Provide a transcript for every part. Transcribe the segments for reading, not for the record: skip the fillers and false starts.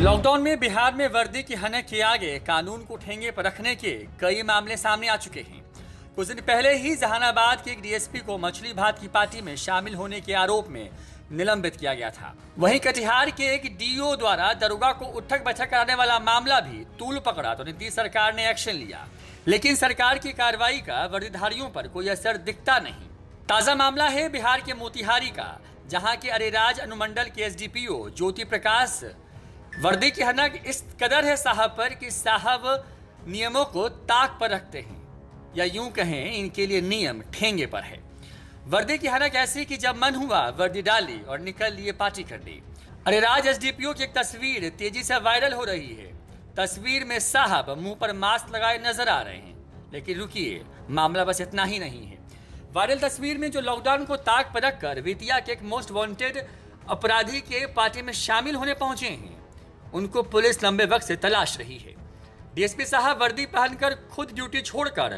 Lockdown में बिहार में वर्दी की हनक के आगे कानून को ठेंगे पर रखने के कई मामले सामने आ चुके हैं। कुछ दिन पहले ही जहानाबाद के एक डीएसपी को मछली भात की पार्टी में शामिल होने के आरोप में निलंबित किया गया था। वहीं कटिहार के एक डीओ द्वारा दरोगा को उठक बैठक कराने वाला मामला भी तूल पकड़ा तो नीतीश सरकार ने एक्शन लिया, लेकिन सरकार की कार्रवाई का वर्दीधारियों पर कोई असर दिखता नहीं। ताजा मामला है बिहार के मोतिहारी का, जहां के अरेराज अनुमंडल के एसडीपीओ ज्योति प्रकाश वर्दी की हनक इस कदर है साहब पर कि साहब नियमों को ताक पर रखते हैं, या यूं कहें इनके लिए नियम ठेंगे पर है। वर्दी की हनक ऐसी कि जब मन हुआ वर्दी डाली और निकल लिए पार्टी कर ली। अरेराज एसडीपीओ की एक तस्वीर तेजी से वायरल हो रही है। तस्वीर में साहब मुंह पर मास्क लगाए नजर आ रहे हैं, लेकिन रुकिए, मामला बस इतना ही नहीं है। वायरल तस्वीर में जो लॉकडाउन को ताक पर रखकर विदिया के एक मोस्ट वांटेड अपराधी के पार्टी में शामिल होने पहुंचे हैं, उनको पुलिस लंबे वक्त से तलाश रही है। डीएसपी साहब वर्दी पहनकर खुद ड्यूटी छोड़कर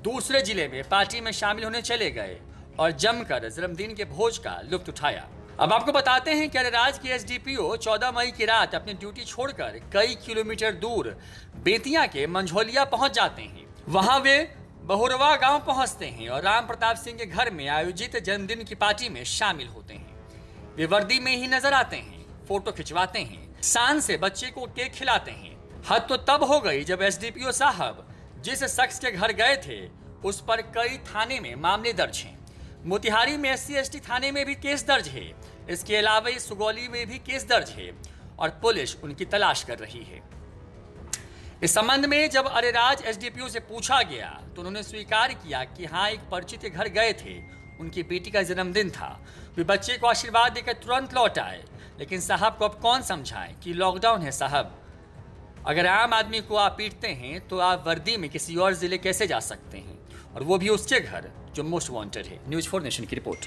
दूसरे जिले में पार्टी में शामिल होने चले गए और जमकर जन्मदिन के भोज का लुत्फ उठाया। अब आपको बताते हैं कि अरेराज के एसडीपीओ 14 मई की रात अपनी ड्यूटी छोड़कर कई किलोमीटर दूर बेतिया के मंझोलिया पहुंच जाते हैं। वहां वे बहुरवा गांव पहुंचते हैं और राम प्रताप सिंह के घर में आयोजित जन्मदिन की पार्टी में शामिल होते हैं। वे वर्दी में ही नजर आते हैं, फोटो खिंचवाते हैं, शान से बच्चे को केक खिलाते हैं। हद तो तब हो गई जब एसडीपीओ साहब जिस शख्स के घर गए थे उस पर कई थाने में मामले दर्ज हैं। मोतिहारी में SC/ST थाने में भी केस दर्ज है। इसके अलावा इस सुगौली में भी केस दर्ज है और पुलिस उनकी तलाश कर रही है। इस संबंध में जब अरेराज एसडीपीओ से पूछा गया तो उन्होंने स्वीकार किया कि हाँ, एक परिचित के घर गए थे, उनकी बेटी का जन्मदिन था। वे बच्चे को आशीर्वाद देकर तुरंत लौट आए, लेकिन साहब को अब कौन समझाए कि लॉकडाउन है। साहब, अगर आम आदमी को आप पीटते हैं तो आप वर्दी में किसी और जिले कैसे जा सकते हैं, और वो भी उसके घर जो मोस्ट वांटेड है। न्यूज़ 4 नेशन की रिपोर्ट।